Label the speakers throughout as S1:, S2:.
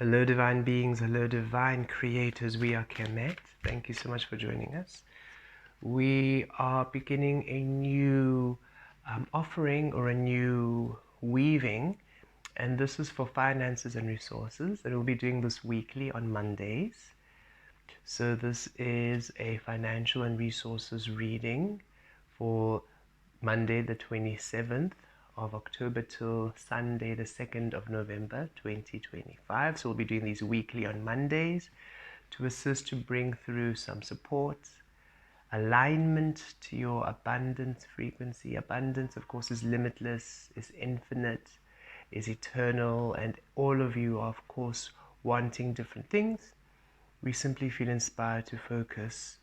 S1: Hello divine beings, hello divine creators, we are Kemet. Thank you so much for joining us. We are beginning a new offering or a new weaving, and this is for finances and resources, and we'll be doing this weekly on Mondays. So this is a financial and resources reading for Monday the 27th of October till Sunday the 2nd of November 2025. So we'll be doing these weekly on Mondays to assist to bring through some support, alignment to your abundance frequency. Abundance, of course, is limitless, is infinite, is eternal, and all of you are, of course, wanting different things. We simply feel inspired to focus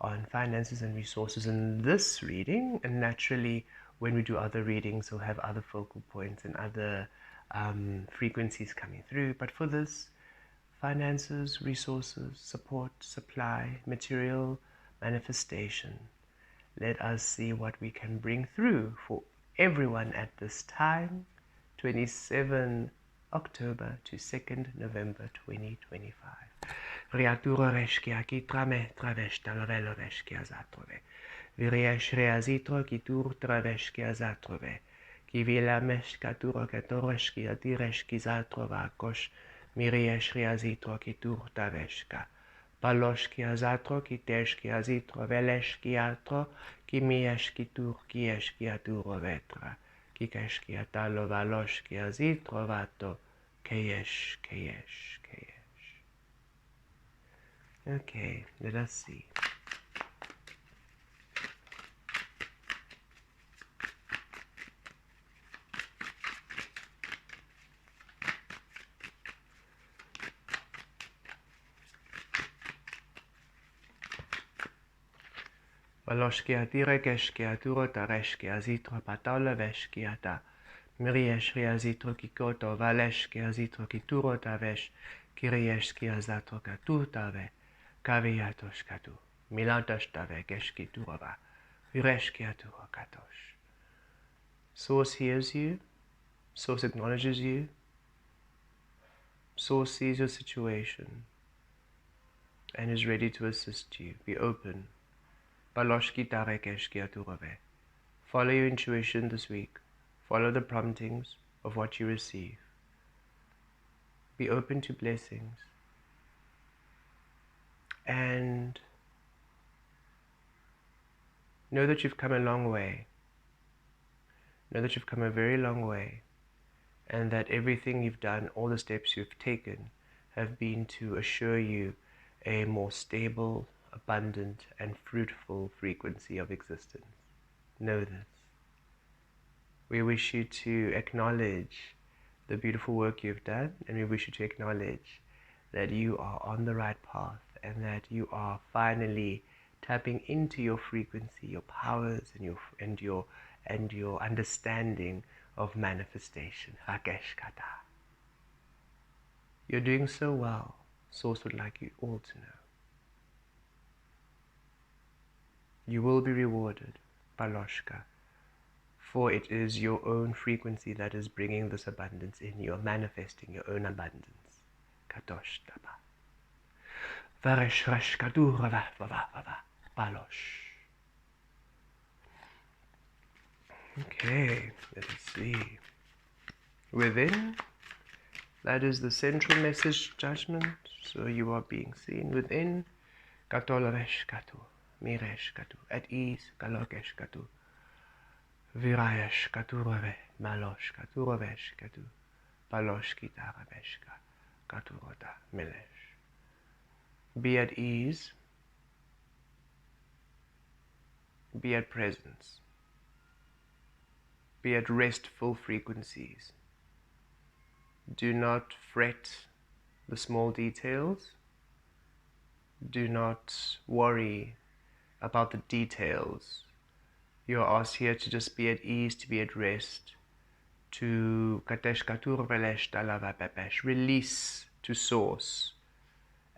S1: on finances and resources in this reading, and naturally when we do other readings we'll have other focal points and other frequencies coming through. But for this, finances, resources, support, supply, material manifestation, let us see what we can bring through for everyone at this time, 27 October to 2nd November 2025. Riatura reshkia ki trame travesh talovelo reshkia zatrove. Viriesh reazitro ki tur traveshkia zatrove. Ki vila meshka turo katoreshkia direshki zatrova kosh. Miriesh reazitro ki tur taveshka. Paloshkia zatro ki teshkia zitro veleshkia atro. Ki mieshki tur kieshkia turo vetra. Ki keshkia talo valoshkia zitro vato. Keyesh, keyesh, keyesh. Okay, let us see. Valoshkia tirekeshkia turota reshkia zitro pataula veshkia ta. Mirieshkia zitro kikoto valeshkia zitro kiturota vesh. Kirieshkia zatro katutave. Kaviatosh katu. Milatoshtave keshki turova. Vireshkia turo katosh. Source hears you. Source acknowledges you. Source sees your situation and is ready to assist you. Be open. Baloshki tarekeshki aturove. Follow your intuition this week. Follow the promptings of what you receive. Be open to blessings. And know that you've come a long way. Know that you've come a very long way. And that everything you've done, all the steps you've taken, have been to assure you a more stable, abundant, and fruitful frequency of existence. Know this. We wish you to acknowledge the beautiful work you've done, and we wish you to acknowledge that you are on the right path and that you are finally tapping into your frequency, your powers, and your understanding of manifestation. Rakesh Kata. You're doing so well. Source would like you all to know. You will be rewarded, Baloshka, for it is your own frequency that is bringing this abundance in. You are manifesting your own abundance. Katosh Taba. Varesh Rash Kadura Balosh. Okay, let us see. Within, that is the central message judgment. So you are being seen within. Katolaresh Katu, Miresh Katu, at ease, Kalokesh Katu, Virayesh Katurove, Malosh Katurovesh Katu, Palosh Kitarabeshka, Katurota, Milesh. Be at ease, be at presence, be at restful frequencies. Do not fret the small details. Do not worry about the details. You are asked here to just be at ease, to be at rest, to release to source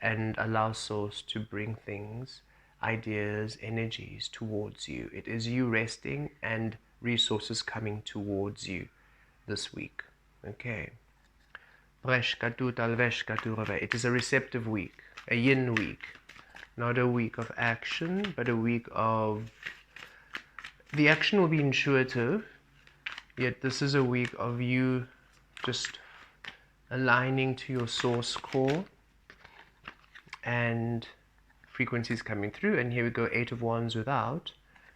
S1: and allow source to bring things, ideas, energies towards you. It is you resting and resources coming towards you this week. Okay. It is a receptive week, a yin week. Not a week of action, but a week of... The action will be intuitive, yet this is a week of you just aligning to your source core and frequencies coming through. And here we go, 8 of Wands without.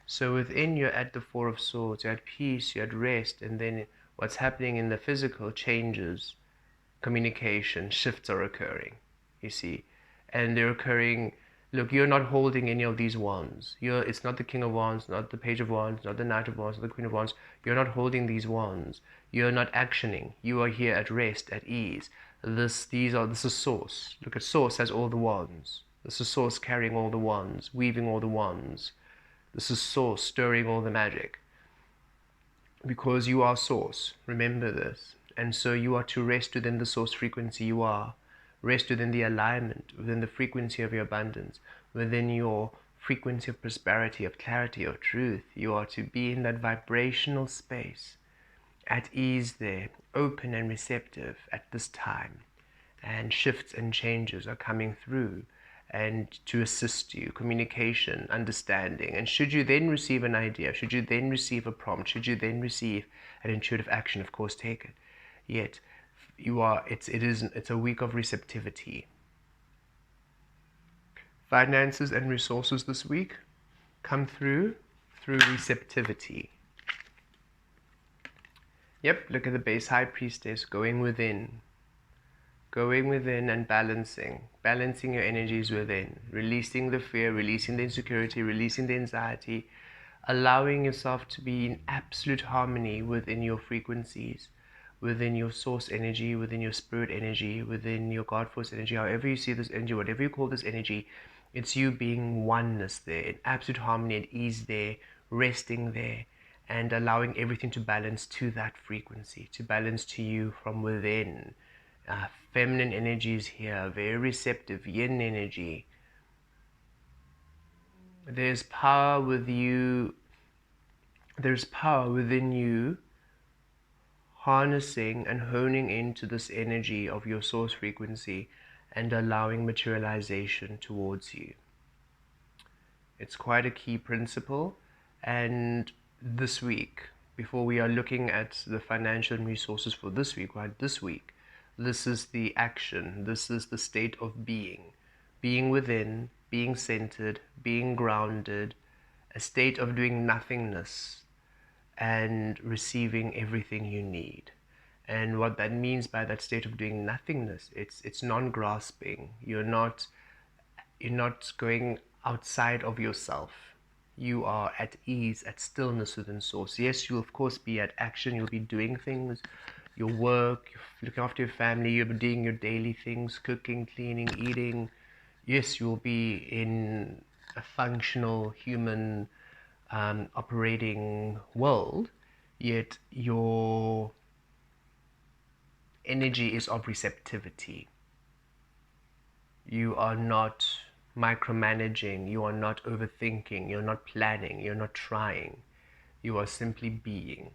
S1: So within, you're at the 4 of Swords, you're at peace, you're at rest, and then what's happening in the physical changes. Communication shifts are occurring, you see, and they're occurring. Look, you're not holding any of these wands. It's not the King of Wands, not the Page of Wands, not the Knight of Wands, not the Queen of Wands. You're not holding these wands. You're not actioning. You are here at rest, at ease. This is Source. Look at Source has all the wands. This is Source carrying all the wands, weaving all the wands. This is Source stirring all the magic. Because you are Source. Remember this. And so you are to rest within the source frequency you are. Rest within the alignment, within the frequency of your abundance, within your frequency of prosperity, of clarity, of truth. You are to be in that vibrational space, at ease there, open and receptive at this time. And shifts and changes are coming through and to assist you, communication, understanding. And should you then receive an idea, should you then receive a prompt, should you then receive an intuitive action, of course, take it. Yet it's a week of receptivity. Finances and resources this week come through receptivity. Yep, look at the base High Priestess going within and balancing your energies within, releasing the fear, releasing the insecurity, releasing the anxiety, allowing yourself to be in absolute harmony within your frequencies, within your source energy, within your spirit energy, within your God force energy, however you see this energy, whatever you call this energy, it's you being oneness there, in absolute harmony and ease there, resting there, and allowing everything to balance to that frequency, to balance to you from within. Feminine energy is here, very receptive, yin energy. There's power with you, there's power within you, harnessing and honing into this energy of your source frequency and allowing materialization towards you. It's quite a key principle. And this week, before we are looking at the financial resources for this week, right? This week, this is the action, this is the state of being within, being centered, being grounded, a state of doing nothingness, and receiving everything you need. And what that means by that state of doing nothingness, it's non-grasping. You're not going outside of yourself. You are at ease, at stillness within source. Yes, you'll of course be at action. You'll be doing things, your work, you're looking after your family, you're doing your daily things, cooking, cleaning, eating. Yes, you'll be in a functional human operating world, yet your energy is of receptivity. You are not micromanaging, you are not overthinking, you're not planning, you're not trying. You are simply being.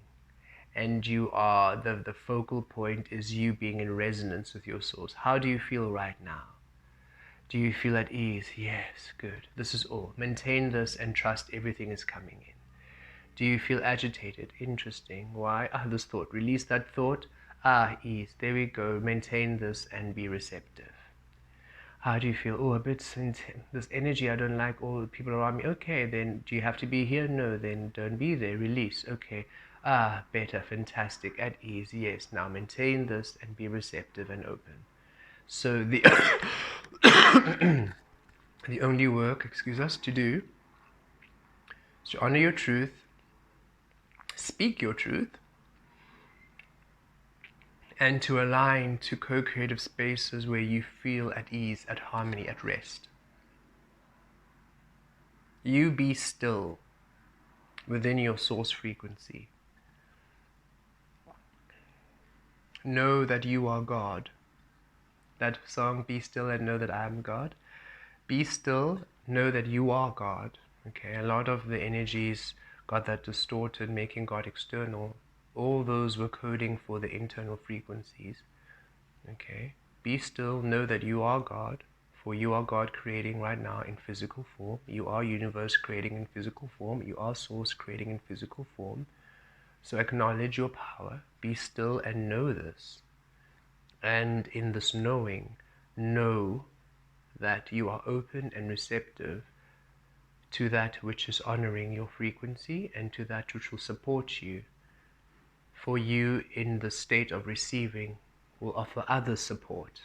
S1: And you are, the focal point is you being in resonance with your source. How do you feel right now? Do you feel at ease? Yes, good. This is all. Maintain this and trust everything is coming in. Do you feel agitated? Interesting. Why? This thought. Release that thought. Ease. There we go. Maintain this and be receptive. How do you feel? A bit this energy, I don't like all the people around me. Okay, then do you have to be here? No, then don't be there. Release. Okay. Better. Fantastic. At ease. Yes. Now maintain this and be receptive and open. So the the only work, to do is to honor your truth, speak your truth, and to align to co-creative spaces where you feel at ease, at harmony, at rest. You be still within your source frequency. Know that you are God. That song, Be Still and Know That I Am God. Be still, know that you are God. Okay, a lot of the energies got that distorted, making God external. All those were coding for the internal frequencies. Okay? Be still, know that you are God, for you are God creating right now in physical form. You are universe creating in physical form. You are source creating in physical form. So acknowledge your power, be still and know this. And in this knowing, know that you are open and receptive to that which is honoring your frequency and to that which will support you. For you, in the state of receiving, will offer others support.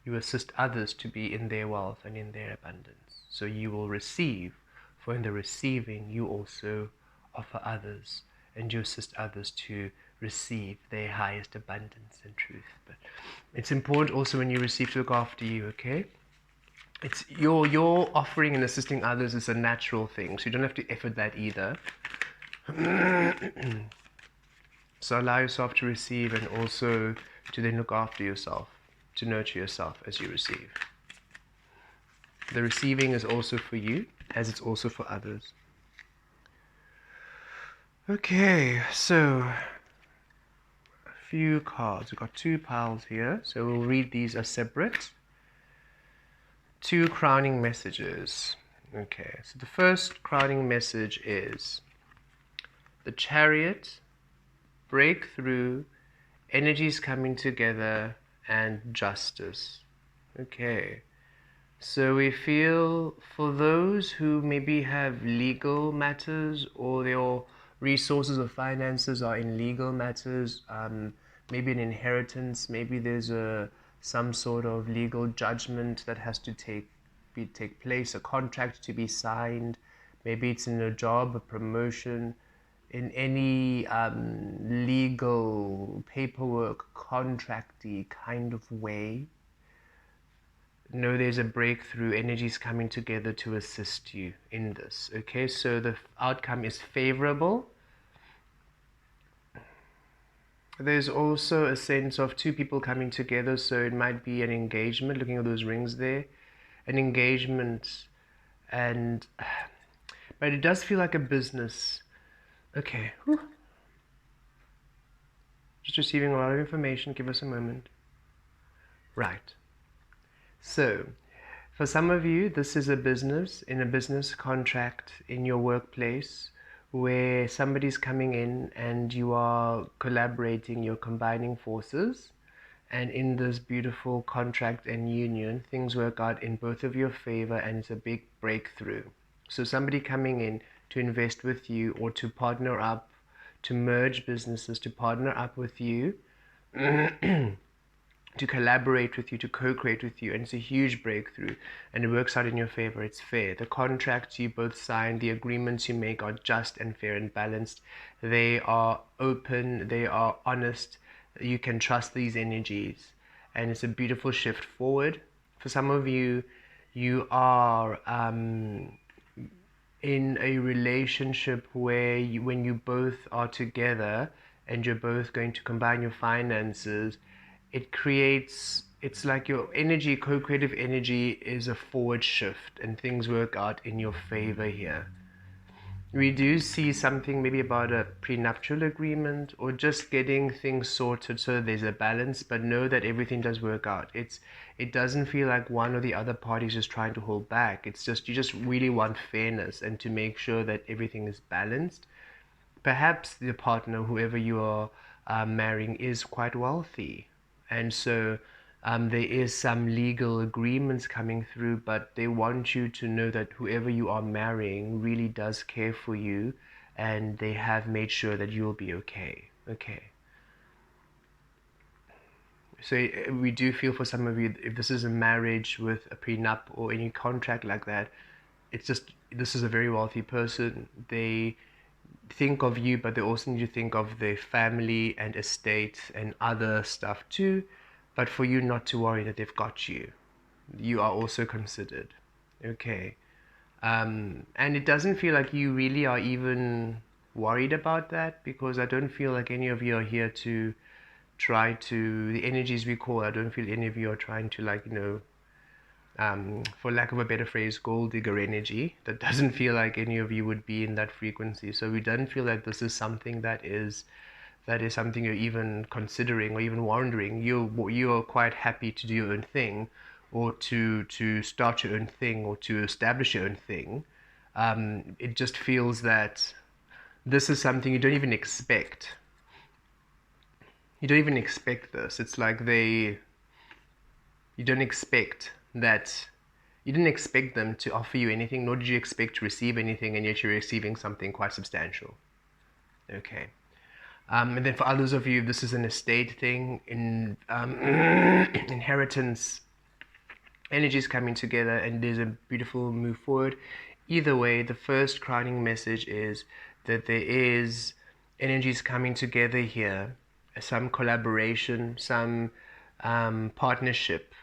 S1: You assist others to be in their wealth and in their abundance. So you will receive, for in the receiving, you also offer others, and you assist others to receive their highest abundance and truth. But it's important also when you receive to look after you, okay? It's your offering and assisting others is a natural thing, so you don't have to effort that either. So allow yourself to receive and also to then look after yourself, to nurture yourself as you receive. The receiving is also for you, as it's also for others. Okay, so a few cards. We've got 2 piles here, so we'll read these as separate. 2 crowning messages. Okay, so the first crowning message is the Chariot, breakthrough, energies coming together, and justice. Okay, so we feel for those who maybe have legal matters or their resources or finances are in legal matters, maybe an inheritance, maybe there's some sort of legal judgment that has to take place, a contract to be signed, maybe it's in a job, a promotion, in any legal paperwork, contracty kind of way. Know there's a breakthrough, energies coming together to assist you in this. Okay, so the outcome is favorable. There's also a sense of 2 people coming together, so it might be an engagement, looking at those rings there, an engagement, and but it does feel like a business. Okay, whew. Just receiving a lot of information, give us a moment. Right, so for some of you, this is a business, in a business contract in your workplace, where somebody's coming in and you are collaborating, you're combining forces, and in this beautiful contract and union, things work out in both of your favor and it's a big breakthrough. So somebody coming in to invest with you or to partner up, to merge businesses, to partner up with you, to collaborate with you, to co-create with you, and it's a huge breakthrough, and it works out in your favor. It's fair. The contracts you both sign, the agreements you make are just and fair and balanced. They are open, they are honest. You can trust these energies, and it's a beautiful shift forward. For some of you, you are in a relationship where when you both are together and you're both going to combine your finances, it's like your energy, co-creative energy is a forward shift and things work out in your favor here. We do see something maybe about a prenuptial agreement or just getting things sorted so there's a balance, but know that everything does work out. It doesn't feel like one or the other party is just trying to hold back. It's just you just really want fairness and to make sure that everything is balanced. Perhaps the partner, whoever you are marrying, is quite wealthy, and so there is some legal agreements coming through, but they want you to know that whoever you are marrying really does care for you, and they have made sure that you'll be okay. Okay. So we do feel for some of you, if this is a marriage with a prenup or any contract like that, it's just, this is a very wealthy person. They think of you, but they also need to think of their family and estate and other stuff too. But for you not to worry that they've got you. You are also considered. Okay. And it doesn't feel like you really are even worried about that, because I don't feel like any of you are here to try to, the energies we call, I don't feel any of you are trying to, like, for lack of a better phrase, gold digger energy. That doesn't feel like any of you would be in that frequency. So we don't feel like this is something that is that is something you're even considering or even wondering, you're quite happy to do your own thing, or to start your own thing, or to establish your own thing. It just feels that this is something you don't even expect. You don't even expect this. It's like you don't expect that. You didn't expect them to offer you anything, nor did you expect to receive anything, and yet you're receiving something quite substantial. Okay. And then for others of you, this is an estate thing, in inheritance, energies coming together, and there's a beautiful move forward. Either way, the first crowning message is that there is energies coming together here, some collaboration, some partnership,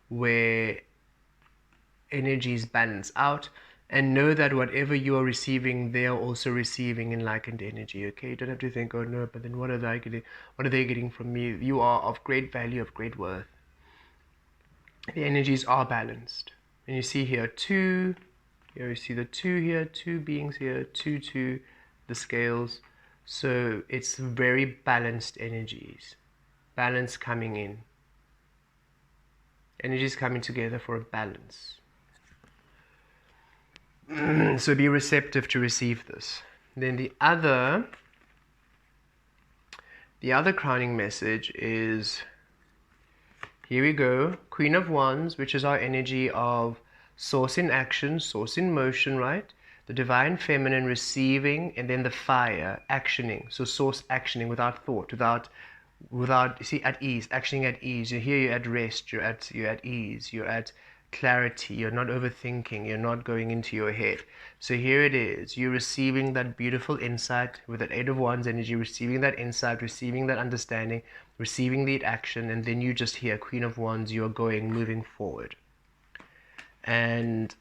S1: where energies balance out, and know that whatever you are receiving, they are also receiving in likened energy. Okay, you don't have to think, oh no, but then what are they getting from me? You are of great value, of great worth. The energies are balanced, and you see here two. Here you see the two here, two beings here, two, the scales. So it's very balanced energies, balance coming in, energies coming together for a balance. So be receptive to receive this. Then the other crowning message is, here we go, Queen of Wands, which is our energy of source in action, source in motion, right? The divine feminine receiving, and then the fire actioning. So source actioning without thought, without see, at ease, actioning at ease. You're at rest, you're at ease, you're at clarity, you're not overthinking, you're not going into your head. So here it is, you're receiving that beautiful insight with that Eight of Wands energy, receiving that insight, receiving that understanding, receiving the action, and then you just hear Queen of Wands, you're moving forward. And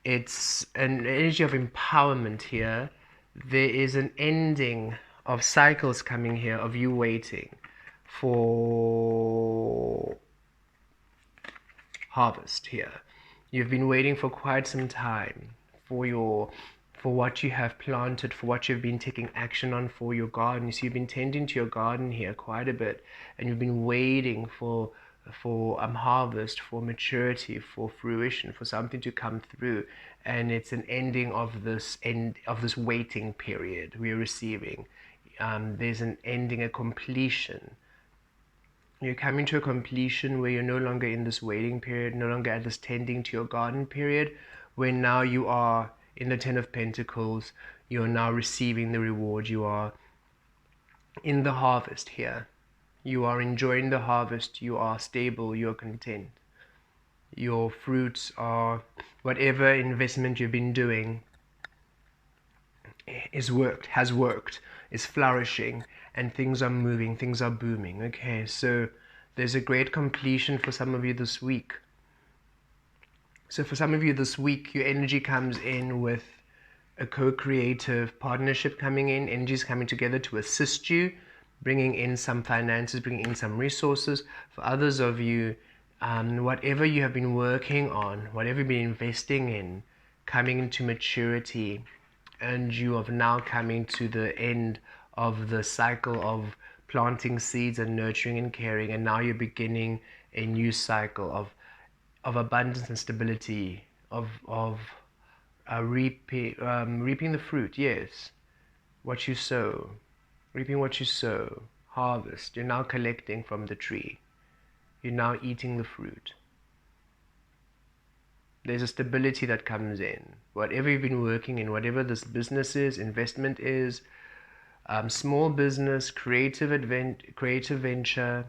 S1: it's an energy of empowerment here. There is an ending of cycles coming here, of you waiting for harvest here. You've been waiting for quite some time for what you have planted, for what you've been taking action on, for your garden. So you've been tending to your garden here quite a bit, and you've been waiting for harvest, for maturity, for fruition, for something to come through. And it's an ending of this waiting period we're receiving. There's an ending, a completion. You're coming to a completion where you're no longer in this waiting period, no longer at this tending to your garden period, where now you are in the Ten of Pentacles. You're now receiving the reward. You are in the harvest here. You are enjoying the harvest. You are stable. You are content. Your fruits are, whatever investment you've been doing has worked, is flourishing, and things are moving, things are booming. Okay, so there's a great completion for some of you this week. So for some of you this week, your energy comes in with a co-creative partnership coming in, energies coming together to assist you, bringing in some finances, bringing in some resources. For others of you, whatever you have been working on, whatever you've been investing in, coming into maturity, and you are now coming to the end of the cycle of planting seeds and nurturing and caring, and now you're beginning a new cycle of abundance and stability, of reaping the fruit. Yes, what you sow, reaping what you sow, harvest. You're now collecting from the tree. You're now eating the fruit. There's a stability that comes in. Whatever you've been working in, whatever this business is, investment is, small business, creative venture,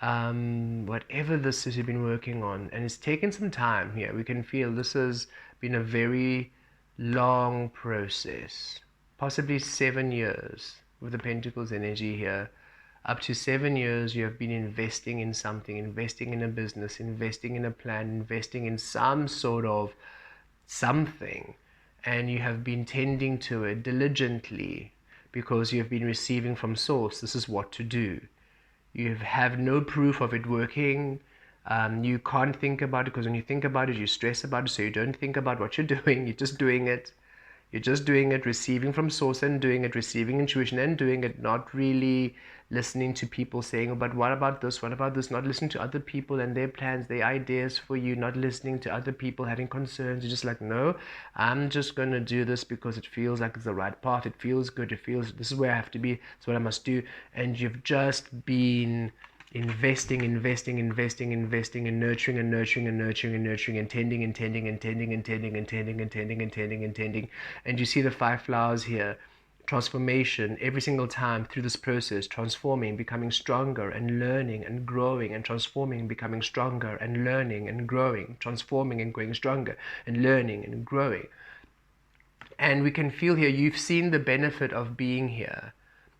S1: whatever this is you've been working on, and it's taken some time here. We can feel this has been a very long process, possibly 7 years with the Pentacles energy here. Up to 7 years you have been investing in something, investing in a business, investing in a plan, investing in some sort of something, and you have been tending to it diligently because you have been receiving from source. This is what to do. You have no proof of it working. You can't think about it, because when you think about it, you stress about it, so you don't think about what you're doing. You're just doing it. You're just doing it, receiving from source and doing it, receiving intuition and doing it, not really listening to people saying, oh, but what about this? What about this? Not listening to other people and their plans, their ideas for you, not listening to other people having concerns. You're just like, no, I'm just going to do this because it feels like it's the right path. It feels good. It feels, this is where I have to be. It's what I must do. And you've just been investing and nurturing and nurturing and nurturing and nurturing and tending and tending and tending and tending and tending and tending and tending and tending. And you see the 5 flowers here. Transformation every single time through this process, transforming, becoming stronger and learning and growing and transforming, becoming stronger and learning and growing, transforming and growing stronger and learning and growing. And we can feel here, you've seen the benefit of being here,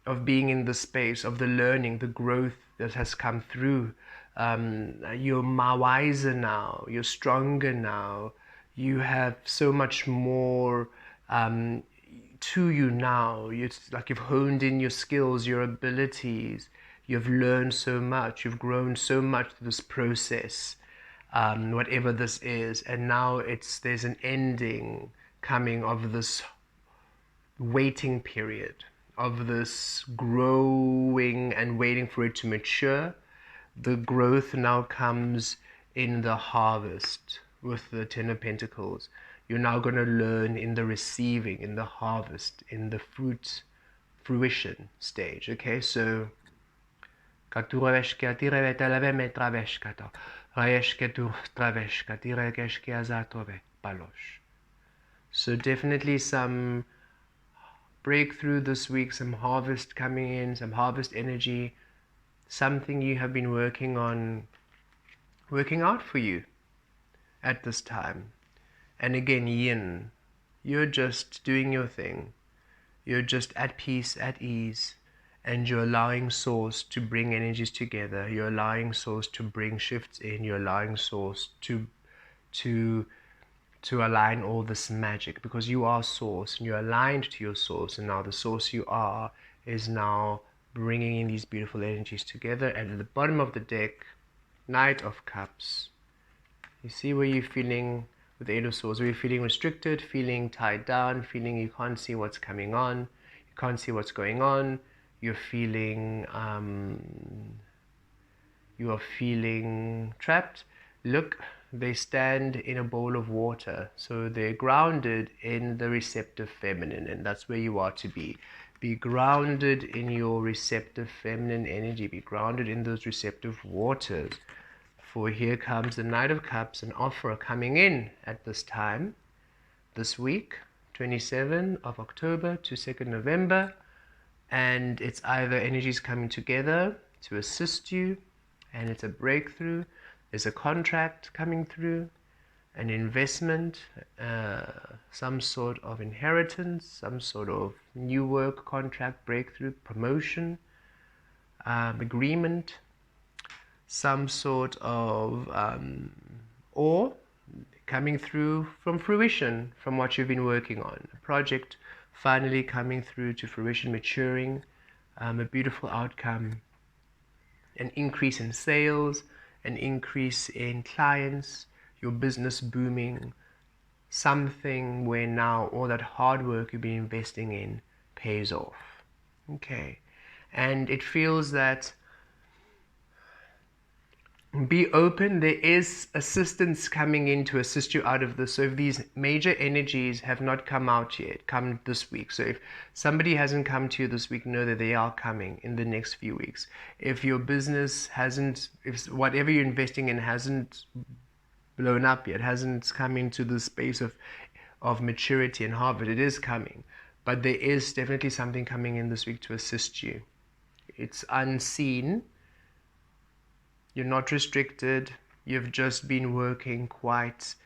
S1: of being in the space, of the learning, the growth that has come through. You're wiser now, you're stronger now, you have so much more to you now. It's like you've honed in your skills, your abilities, you've learned so much, you've grown so much through this process, whatever this is, and now there's an ending coming of this waiting period, of this growing and waiting for it to mature. The growth now comes in the harvest with the 10 of Pentacles. You're now going to learn in the receiving, in the harvest, in the fruition stage. Okay, so so definitely some breakthrough this week, some harvest coming in, some harvest energy, something you have been working on, working out for you at this time. And again, yin, you're just doing your thing. You're just at peace, at ease, and you're allowing source to bring energies together. You're allowing source to bring shifts in. You're allowing source to align all this magic, because you are source and you're aligned to your source, and now the source you are is now bringing in these beautiful energies together. And at the bottom of the deck, Knight of Cups. You see where you're feeling with the Eight of Swords, where you're feeling restricted, feeling tied down, feeling you can't see what's coming on, you can't see what's going on, you're feeling trapped. Look, they stand in a bowl of water, so they're grounded in the receptive feminine, and that's where you are to be. Be grounded in your receptive feminine energy, be grounded in those receptive waters. For here comes the Knight of Cups, an offer coming in at this time, this week, 27 of October to 2nd November, and it's either energies coming together to assist you, and it's a breakthrough, there's a contract coming through, an investment, some sort of inheritance, some sort of new work, contract, breakthrough, promotion, agreement, some sort of or coming through from fruition, from what you've been working on, a project finally coming through to fruition, maturing, a beautiful outcome, an increase in sales, an increase in clients, your business booming, something where now all that hard work you've been investing in pays off. Okay, and it feels that be open, there is assistance coming in to assist you out of this. So if these major energies have not come out yet, come this week. So if somebody hasn't come to you this week, know that they are coming in the next few weeks. If your business hasn't, if whatever you're investing in hasn't blown up yet, hasn't come into the space of maturity and harvest, it is coming. But there is definitely something coming in this week to assist you. It's unseen. You're not restricted. You've just been working quite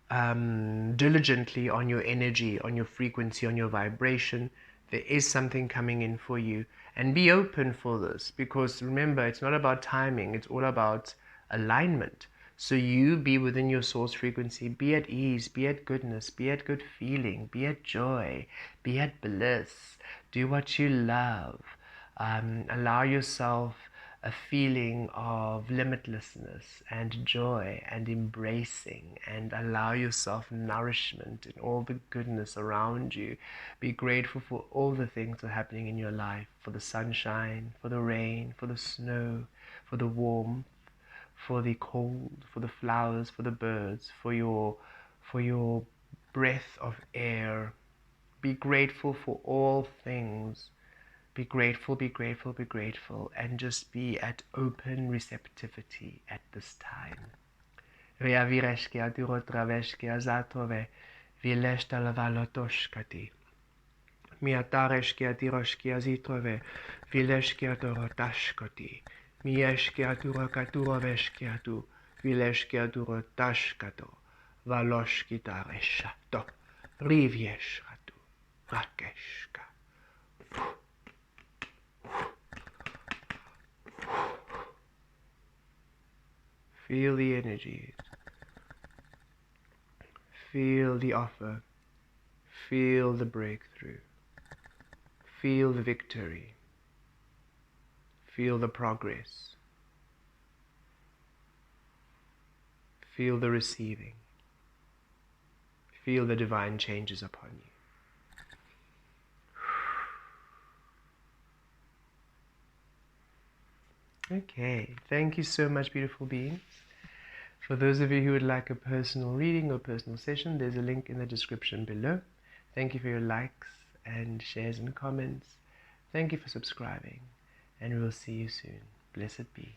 S1: diligently on your energy, on your frequency, on your vibration. There is something coming in for you. And be open for this, because remember, it's not about timing. It's all about alignment. So you be within your source frequency. Be at ease. Be at goodness. Be at good feeling. Be at joy. Be at bliss. Do what you love. Allow yourself a feeling of limitlessness and joy and embracing, and allow yourself nourishment and all the goodness around you. Be grateful for all the things that are happening in your life, for the sunshine, for the rain, for the snow, for the warmth, for the cold, for the flowers, for the birds, for your breath of air. Be grateful for all things. Be grateful, be grateful, be grateful, and just be at open receptivity at this time. Via vireshkia duro traveshkia zatrove, vileshtal valotoshkati. Miatareshkia diroshkia zitrove, vileshkia duro tashkati. Mieshkia duro katuroveshkia tu, vileshkia duro tashkato, valoshkitareshato, rivieshkatu, rakeshka. Feel the energies. Feel the offer. Feel the breakthrough. Feel the victory. Feel the progress. Feel the receiving. Feel the divine changes upon you. Okay, thank you so much, beautiful beings. For those of you who would like a personal reading or personal session, there's a link in the description below. Thank you for your likes and shares and comments. Thank you for subscribing, and we will see you soon. Blessed be.